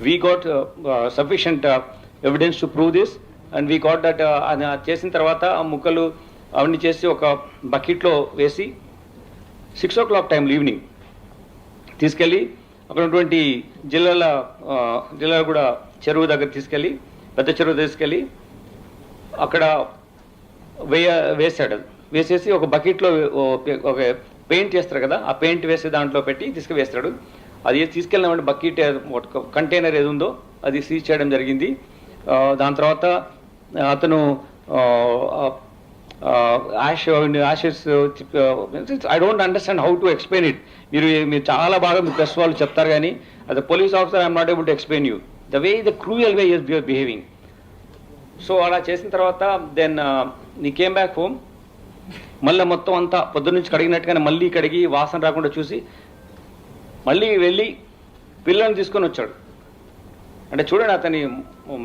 we got sufficient evidence to prove this, and we got that చేసిన తర్వాత ఆ ముక్కలు అవన్నీ చేసి ఒక బకెట్లో వేసి 6 o'clock టైంలో ఈవినింగ్ తీసుకెళ్ళి అక్కడ ఉన్నటువంటి జిల్లాల కూడా చెరువు దగ్గర తీసుకెళ్ళి పెద్ద చెరువు తీసుకెళ్ళి అక్కడ వేసాడు. వేసేసి ఒక బకెట్లో ఒక పెయింట్ చేస్తారు కదా, ఆ పెయింట్ వేసి దాంట్లో పెట్టి తీసుకువేస్తాడు. అది తీసుకెళ్ళిన బకెట్ కంటైనర్ ఏది ఉందో అది సీజ్ చేయడం జరిగింది. దాని తర్వాత అతను Ashes I don't understand how to explain it. మీరు చాలా బాగా మీ ప్రెస్ వాళ్ళు చెప్తారు కానీ అది police officer I'm not able to explain you the way the cruel way your behaving. So అలా చేసిన తర్వాత దెన్ నీ కేమ్ బ్యాక్ హోమ్. మళ్ళీ మొత్తం అంతా పొద్దున్నుంచి కడిగినట్టుగానే మళ్ళీ కడిగి వాసన రాకుండా చూసి మళ్ళీ వెళ్ళి పిల్లల్ని తీసుకొని వచ్చాడు. అంటే చూడండి అతని మన